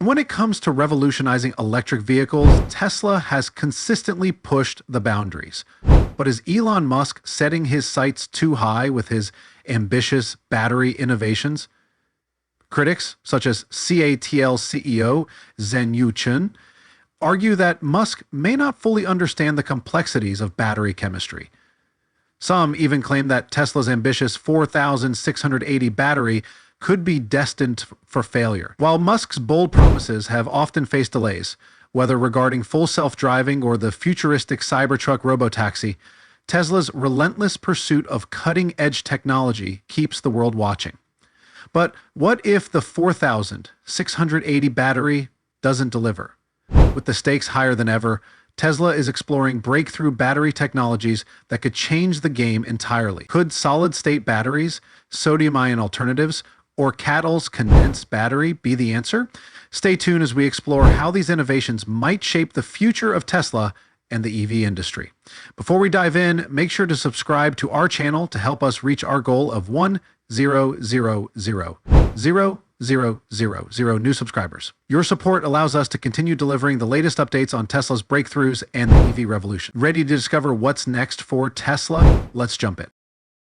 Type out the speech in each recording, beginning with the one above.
When it comes to revolutionizing electric vehicles, Tesla has consistently pushed the boundaries. But is Elon Musk setting his sights too high with his ambitious battery innovations? Critics, such as CATL CEO Zhenyu Chun, argue that Musk may not fully understand the complexities of battery chemistry. Some even claim that Tesla's ambitious 4,680 battery could be destined for failure. While Musk's bold promises have often faced delays, whether regarding full self-driving or the futuristic Cybertruck robotaxi, Tesla's relentless pursuit of cutting-edge technology keeps the world watching. But what if the 4,680 battery doesn't deliver? With the stakes higher than ever, Tesla is exploring breakthrough battery technologies that could change the game entirely. Could solid-state batteries, sodium-ion alternatives, or CATL's condensed battery be the answer? Stay tuned as we explore how these innovations might shape the future of Tesla and the EV industry. Before we dive in, make sure to subscribe to our channel to help us reach our goal of 1,000,000 new subscribers. Your support allows us to continue delivering the latest updates on Tesla's breakthroughs and the EV revolution. Ready to discover what's next for Tesla? Let's jump in.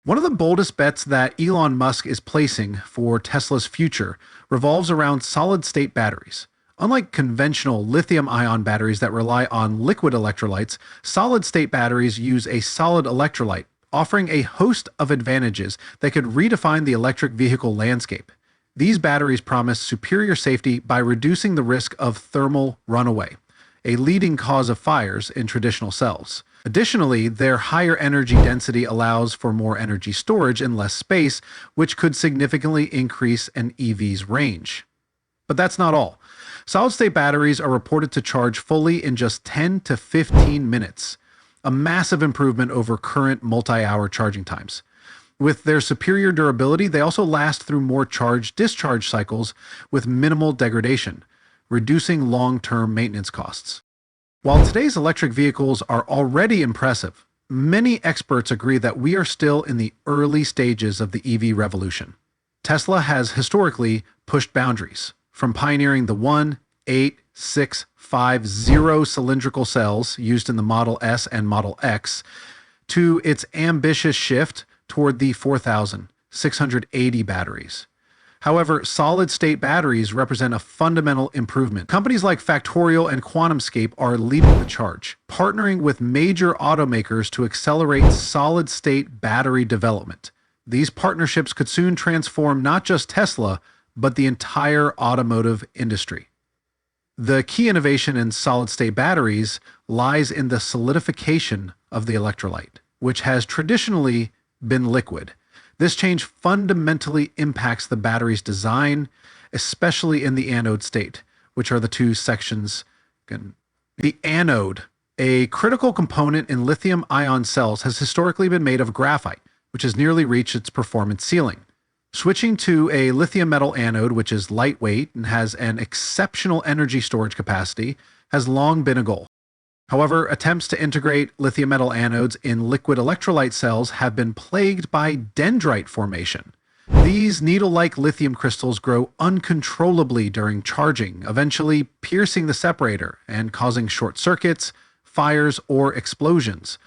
One of the boldest bets that Elon Musk is placing for Tesla's future revolves around solid-state batteries. Unlike conventional lithium-ion batteries that rely on liquid electrolytes, solid-state batteries use a solid electrolyte, offering a host of advantages that could redefine the electric vehicle landscape. These batteries promise superior safety by reducing the risk of thermal runaway, a leading cause of fires in traditional cells. Additionally, their higher energy density allows for more energy storage in less space, which could significantly increase an EV's range. But that's not all. Solid-state batteries are reported to charge fully in just 10 to 15 minutes, a massive improvement over current multi-hour charging times. With their superior durability, they also last through more charge-discharge cycles with minimal degradation, reducing long-term maintenance costs. While today's electric vehicles are already impressive, many experts agree that we are still in the early stages of the EV revolution. Tesla has historically pushed boundaries, from pioneering the 1, 8, 6, 5, 0 cylindrical cells used in the Model S and Model X, to its ambitious shift toward the 4,680 batteries. However, solid-state batteries represent a fundamental improvement. Companies like Factorial and QuantumScape are leading the charge, partnering with major automakers to accelerate solid-state battery development. These partnerships could soon transform not just Tesla, but the entire automotive industry. The key innovation in solid-state batteries lies in the solidification of the electrolyte, which has traditionally been liquid. This change fundamentally impacts the battery's design, especially in the anode state, which are the two sections. The anode, a critical component in lithium-ion cells, has historically been made of graphite, which has nearly reached its performance ceiling. Switching to a lithium metal anode, which is lightweight and has an exceptional energy storage capacity, has long been a goal. However, attempts to integrate lithium metal anodes in liquid electrolyte cells have been plagued by dendrite formation. These needle-like lithium crystals grow uncontrollably during charging, eventually piercing the separator and causing short circuits, fires, or explosions.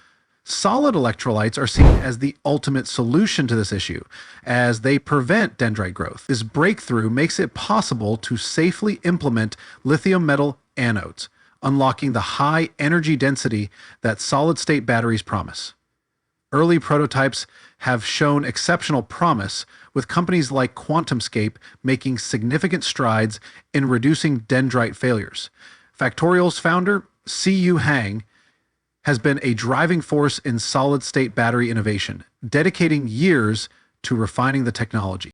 Solid electrolytes are seen as the ultimate solution to this issue, as they prevent dendrite growth. This breakthrough makes it possible to safely implement lithium metal anodes, unlocking the high energy density that solid-state batteries promise. Early prototypes have shown exceptional promise, with companies like QuantumScape making significant strides in reducing dendrite failures. Factorial's founder, Siyu Hang, has been a driving force in solid-state battery innovation, dedicating years to refining the technology.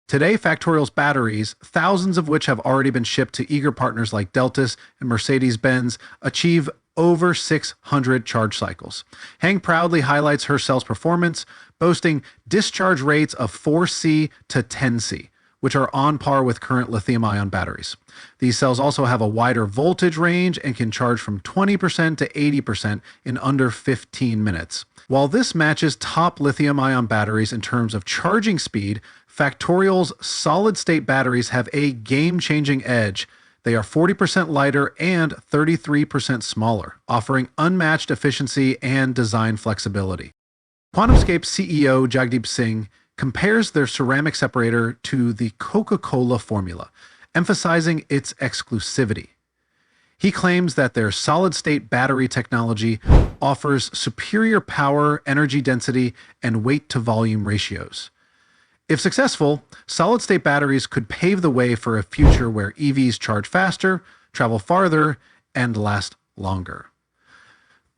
Today, Factorial's batteries, thousands of which have already been shipped to eager partners like Deltas and Mercedes-Benz, achieve over 600 charge cycles. Hang proudly highlights her cell's performance, boasting discharge rates of 4C to 10C, which are on par with current lithium-ion batteries. These cells also have a wider voltage range and can charge from 20% to 80% in under 15 minutes. While this matches top lithium-ion batteries in terms of charging speed, Factorial's solid-state batteries have a game-changing edge, They are 40% lighter and 33% smaller, offering unmatched efficiency and design flexibility. QuantumScape's CEO Jagdeep Singh compares their ceramic separator to the Coca-Cola formula, emphasizing its exclusivity. He claims that their solid-state battery technology offers superior power, energy density, and weight-to-volume ratios. If successful, solid-state batteries could pave the way for a future where EVs charge faster, travel farther, and last longer,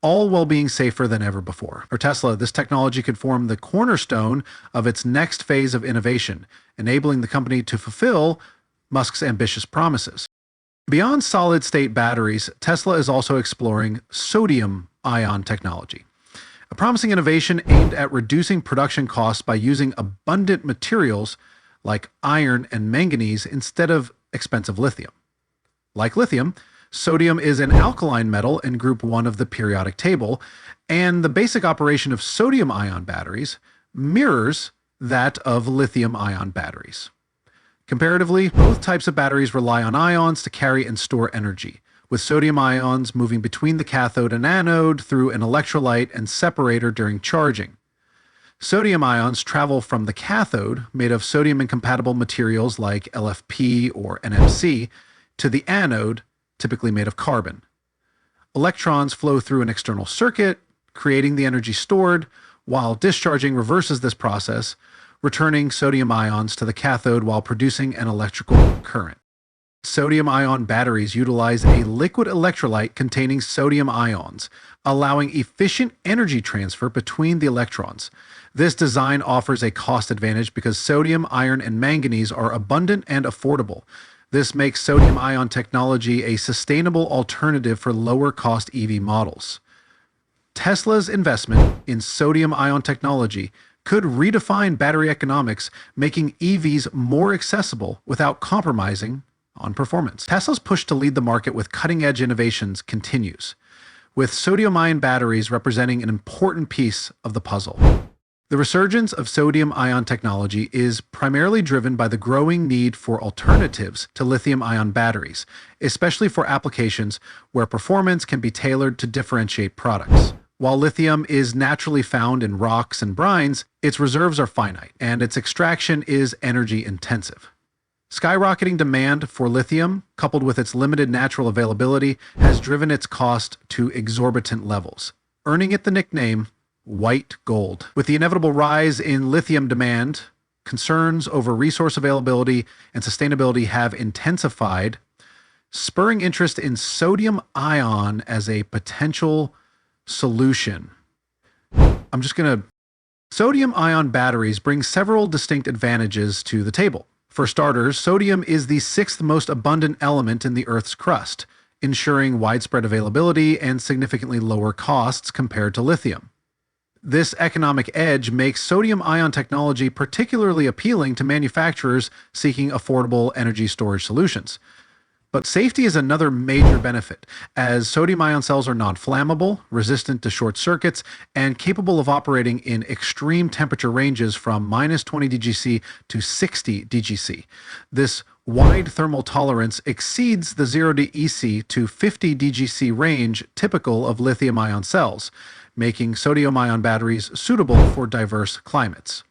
all while being safer than ever before. For Tesla, this technology could form the cornerstone of its next phase of innovation, enabling the company to fulfill Musk's ambitious promises. Beyond solid-state batteries, Tesla is also exploring sodium-ion technology, a promising innovation aimed at reducing production costs by using abundant materials like iron and manganese instead of expensive lithium. Like lithium, sodium is an alkaline metal in group 1 of the periodic table, and the basic operation of sodium-ion batteries mirrors that of lithium-ion batteries. Comparatively, both types of batteries rely on ions to carry and store energy, with sodium ions moving between the cathode and anode through an electrolyte and separator during charging. Sodium ions travel from the cathode, made of sodium-incompatible materials like LFP or NMC, to the anode, typically made of carbon. Electrons flow through an external circuit, creating the energy stored, while discharging reverses this process, returning sodium ions to the cathode while producing an electrical current. Sodium-ion batteries utilize a liquid electrolyte containing sodium ions, allowing efficient energy transfer between the electrons. This design offers a cost advantage because sodium, iron, and manganese are abundant and affordable. This makes sodium-ion technology a sustainable alternative for lower-cost EV models. Tesla's investment in sodium-ion technology could redefine battery economics, making EVs more accessible without compromising on performance. Tesla's push to lead the market with cutting-edge innovations continues, with sodium-ion batteries representing an important piece of the puzzle. The resurgence of sodium-ion technology is primarily driven by the growing need for alternatives to lithium-ion batteries, especially for applications where performance can be tailored to differentiate products. While lithium is naturally found in rocks and brines, its reserves are finite, and its extraction is energy-intensive. Skyrocketing demand for lithium, coupled with its limited natural availability, has driven its cost to exorbitant levels, earning it the nickname white gold. With the inevitable rise in lithium demand, concerns over resource availability and sustainability have intensified, spurring interest in sodium-ion as a potential solution. Sodium-ion batteries bring several distinct advantages to the table. For starters, sodium is the 6th most abundant element in the Earth's crust, ensuring widespread availability and significantly lower costs compared to lithium. This economic edge makes sodium-ion technology particularly appealing to manufacturers seeking affordable energy storage solutions. But safety is another major benefit, as sodium-ion cells are non-flammable, resistant to short circuits, and capable of operating in extreme temperature ranges from -20 DGC to 60 DGC. This wide thermal tolerance exceeds the 0 DEC to 50 DGC range typical of lithium-ion cells, making sodium-ion batteries suitable for diverse climates.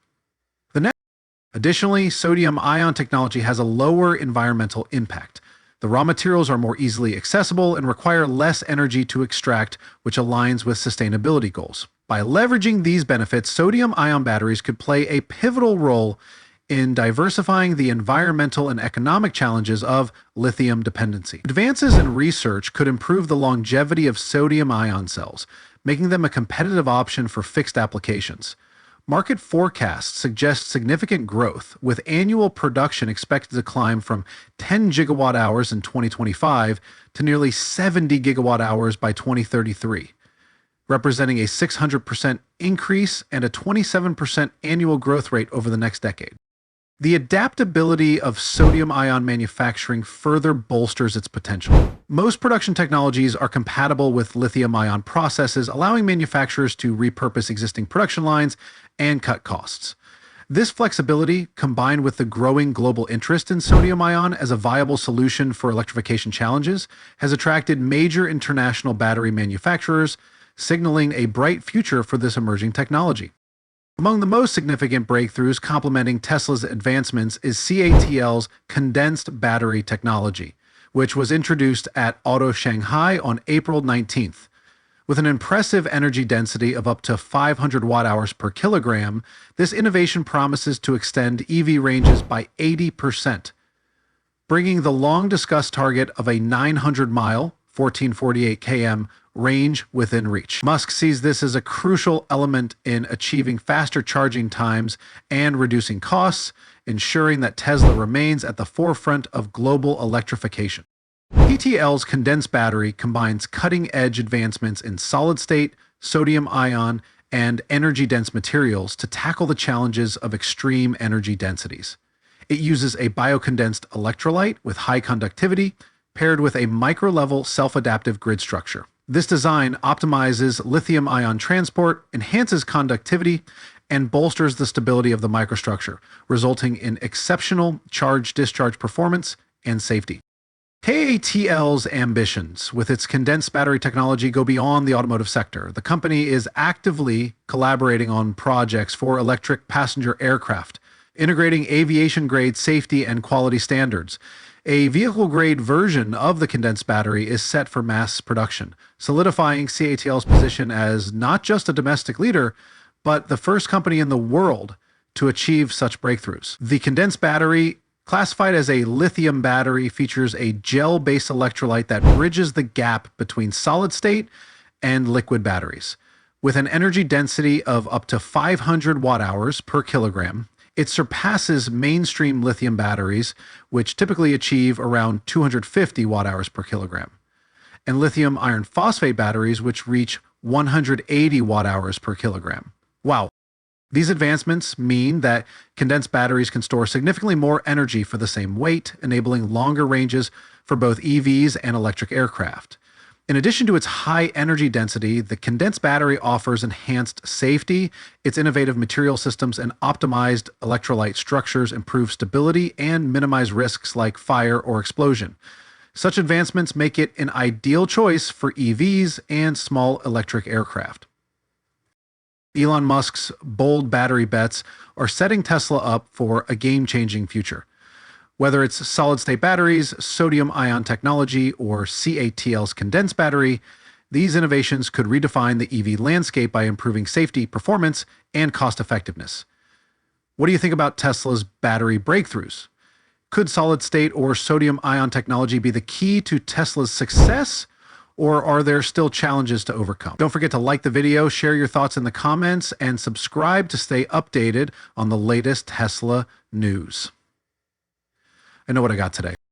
Additionally, sodium-ion technology has a lower environmental impact. The raw materials are more easily accessible and require less energy to extract, which aligns with sustainability goals. By leveraging these benefits, sodium-ion batteries could play a pivotal role in diversifying the environmental and economic challenges of lithium dependency. Advances in research could improve the longevity of sodium-ion cells, making them a competitive option for fixed applications. Market forecasts suggest significant growth, with annual production expected to climb from 10 gigawatt hours in 2025 to nearly 70 gigawatt hours by 2033, representing a 600% increase and a 27% annual growth rate over the next decade. The adaptability of sodium-ion manufacturing further bolsters its potential. Most production technologies are compatible with lithium-ion processes, allowing manufacturers to repurpose existing production lines and cut costs. This flexibility, combined with the growing global interest in sodium-ion as a viable solution for electrification challenges, has attracted major international battery manufacturers, signaling a bright future for this emerging technology. Among the most significant breakthroughs complementing Tesla's advancements is CATL's condensed battery technology, which was introduced at Auto Shanghai on April 19th. With an impressive energy density of up to 500 watt-hours per kilogram, this innovation promises to extend EV ranges by 80%, bringing the long-discussed target of a 900-mile, 1448 km, range within reach. Musk sees this as a crucial element in achieving faster charging times and reducing costs, ensuring that Tesla remains at the forefront of global electrification. CATL's condensed battery combines cutting-edge advancements in solid-state, sodium-ion, and energy-dense materials to tackle the challenges of extreme energy densities. It uses a biocondensed electrolyte with high conductivity, paired with a micro-level self-adaptive grid structure. This design optimizes lithium-ion transport, enhances conductivity, and bolsters the stability of the microstructure, resulting in exceptional charge-discharge performance and safety. CATL's ambitions with its condensed battery technology go beyond the automotive sector. The company is actively collaborating on projects for electric passenger aircraft, integrating aviation-grade safety and quality standards. A vehicle-grade version of the condensed battery is set for mass production, solidifying CATL's position as not just a domestic leader, but the first company in the world to achieve such breakthroughs. The condensed battery, classified as a lithium battery, features a gel-based electrolyte that bridges the gap between solid-state and liquid batteries. With an energy density of up to 500 watt-hours per kilogram, it surpasses mainstream lithium batteries, which typically achieve around 250 watt-hours per kilogram, and lithium iron phosphate batteries, which reach 180 watt-hours per kilogram. Wow. These advancements mean that condensed batteries can store significantly more energy for the same weight, enabling longer ranges for both EVs and electric aircraft. In addition to its high energy density, the condensed battery offers enhanced safety. Its innovative material systems and optimized electrolyte structures improve stability and minimize risks like fire or explosion. Such advancements make it an ideal choice for EVs and small electric aircraft. Elon Musk's bold battery bets are setting Tesla up for a game-changing future. Whether it's solid-state batteries, sodium-ion technology, or CATL's condensed battery, these innovations could redefine the EV landscape by improving safety, performance, and cost-effectiveness. What do you think about Tesla's battery breakthroughs? Could solid-state or sodium-ion technology be the key to Tesla's success? Or are there still challenges to overcome? Don't forget to like the video, share your thoughts in the comments, and subscribe to stay updated on the latest Tesla news. I know what I got today.